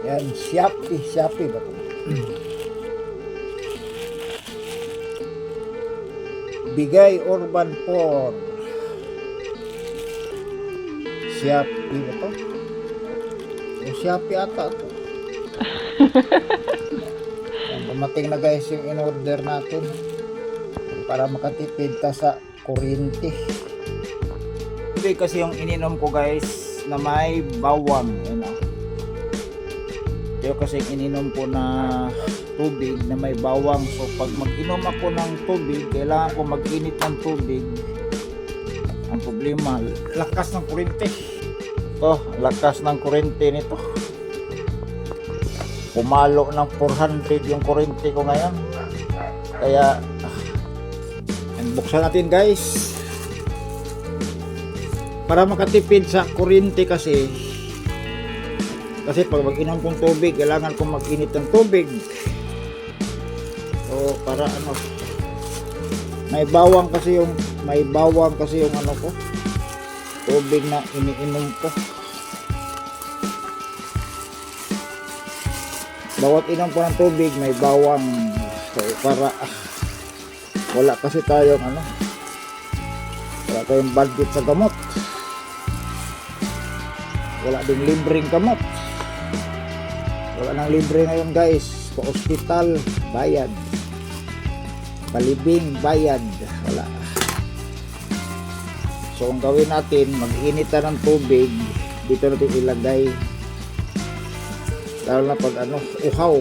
Yan, Shopee ba ito? Bigay Urban 4. Shopee ba ito? O Shopee ata ito. Yan, dumating na guys yung in-order natin para makatipid ta sa kuryente. Ito kasi yung ininom ko guys na may bawang. Yan o. Ito kasi ininom ko na tubig na may bawang. So pag mag-inom ako ng tubig, kailangan ko mag-init ng tubig. Ang problema, lakas ng kuryente. Ito, lakas ng kuryente nito. Pumalo ng 400 yung kuryente ko ngayon. Kaya buksan natin guys para makatipid sa kuryente kasi pag mag-inom kong tubig kailangan kong mag-init ng tubig. So para ano, may bawang kasi yung ano ko, tubig na iniinom ko. Bawat inom ko ng tubig may bawang. So para wala kasi tayong ano, wala tayong budget sa gamot, wala ding libreng gamot, wala nang libre ngayon guys. Pa hospital bayad, palibing bayad, wala. So ang gawin natin, mag-inita ng tubig, dito natin ilagay, lalo na pag ano, uhaw.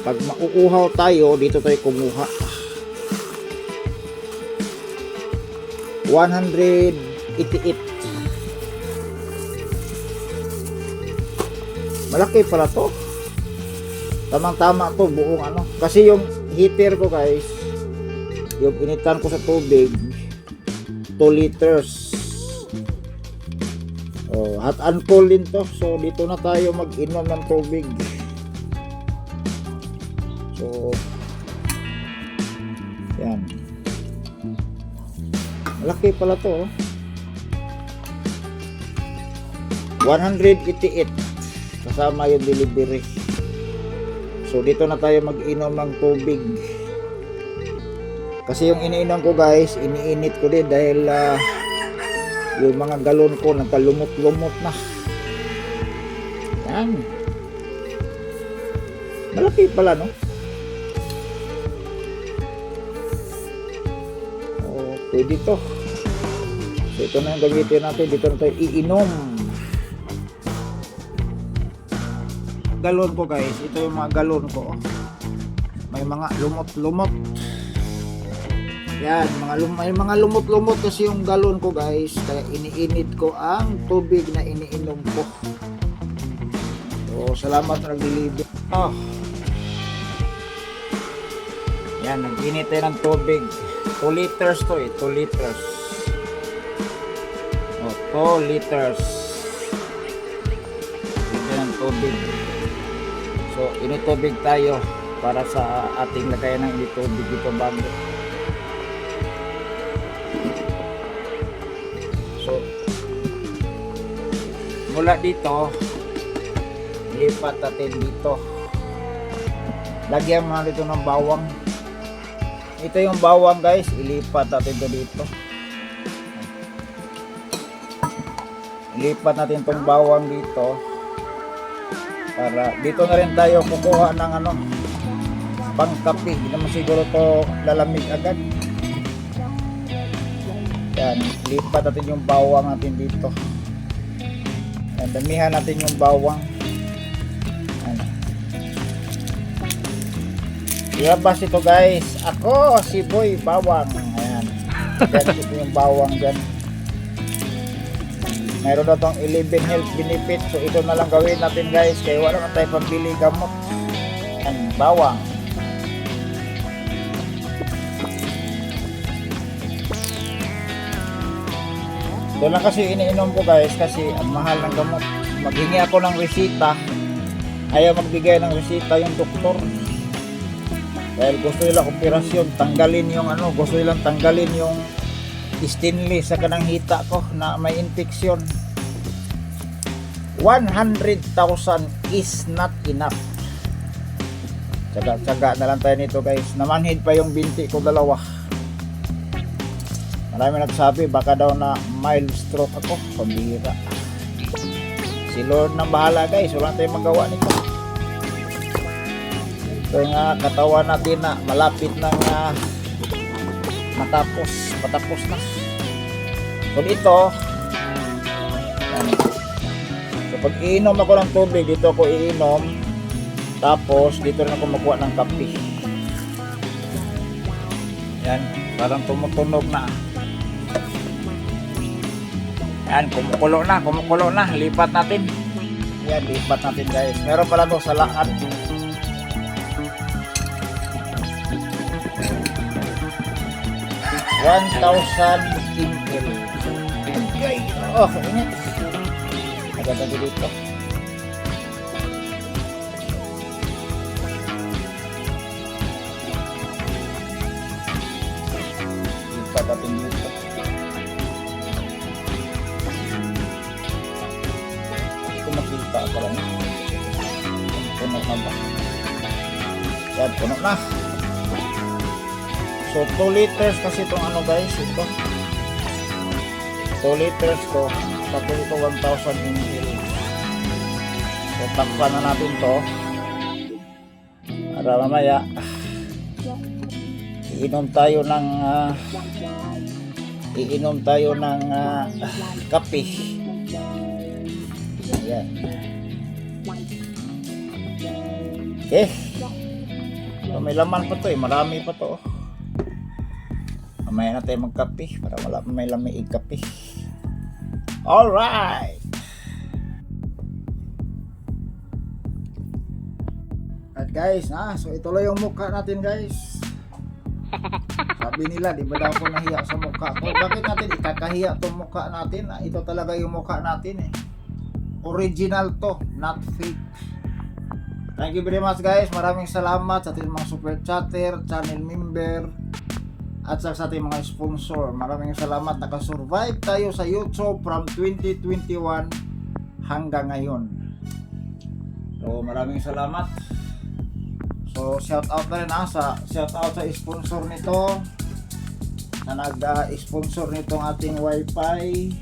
Pag mauuhaw tayo, dito tayo kumuha. 188. Malaki pala to. Tamang-tama to, buong ano. Kasi yung heater ko guys, yung initan ko sa tubig, 2 liters. Oh, hot and cold din to. So dito na tayo mag-inom ng tubig. So, yan. Malaki pala to. 188. Kasama yung delivery. So, dito na tayo mag-inom ng tubig. Kasi yung iniinom ko guys, iniinit ko din dahil yung mga galon ko nagkalumot-lumot na. Yan. Malaki pala, no? Pwede to. So ito na yung gamitin natin. Dito na tayo iinom. Galon ko guys. Ito yung mga galon ko. May mga lumot-lumot. Yan. May mga lumot-lumot kasi yung galon ko guys. Kaya iniinit ko ang tubig na iniinom ko. So salamat na nag-deliver. Yan. Nag-init tayo ng tubig. 2 liters to 2 liters. Oh, 2 liters. Ito ng tubig. So, initubig tayo para sa ating lagayan ng initubig dito bago. So, mula dito, lipat natin dito. Lagyan mo na dito ng bawang. Ito yung bawang guys, ilipat natin ito dito. Ilipat natin itong bawang dito. Para dito na rin tayo kukuha ng ano, pangkape. Hindi naman siguro to lalamig agad. Yan, lipat natin yung bawang natin dito. Yan, damihan natin yung bawang. Ilabas ito guys. Ako si Boy Bawang. Ayan. Yan ito yung bawang dyan. Mayroon na itong 11 health benefits. So ito na lang gawin natin guys. Kaya wala na tayo pambili gamot. Ayan, bawang. Ito lang kasi iniinom ko guys. Kasi ang mahal ng gamot. Maghingi ako ng resita. Ayaw magbigay ng resita yung doktor. Dahil gusto nila operasyon, tanggalin yung ano, gusto nilang tanggalin yung stainless sa kanang hita ko na may infeksyon. 100,000 is not enough. Tsaga na lang tayo nito guys. Namanhid pa yung binti ko dalawa. Marami nagsabi baka daw na mild stroke ako. Pambira. Si Lord nang bahala guys. Wala tayong magawa nito. Ito nga katawan natin na malapit nang patapos na. So dito, so pag iinom ako ng tubig, dito ako iinom. Tapos dito rin ako makuha ng kape. Yan, parang tumutunog na. Yan, kumukulo na. Lipat natin. Yan, lipat natin guys. Meron pala to sa lahat. 1,000 ml. Okay. Oh, init. Agad-agad dito. Lipat natin dito. Ito makita ka lang. Puno na ba? Yan, puno na. So 2 liters kasi itong ano guys, ito 2 liters to, tapos ito 1,000 ml. So takpan na natin to para mamaya iinom tayo ng kape. Ayan. Okay, so may laman pa to marami pa to. Mamaya na tayo magkape para wala may lamig kape. Alright. At guys, so ituloy yung mukha natin guys. Sabi nila, di ba daw ako nahiya sa mukha ko? Bakit natin ikakahiya itong mukha natin? Ito talaga yung mukha natin Original to, not fake. Thank you very much guys. Maraming salamat sa ating mga super chatter, channel member, at sa ating mga sponsor. Maraming salamat. Nakasurvive tayo sa YouTube from 2021 hanggang ngayon. So maraming salamat. So shout out na rin shout out sa sponsor nito na nag-sponsor nitong ating wifi.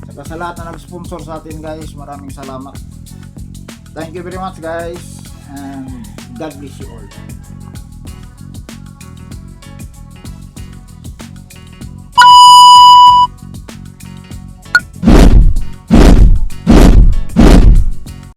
Saka sa lahat na nag-sponsor sa atin guys, maraming salamat. Thank you very much guys, and God bless you all.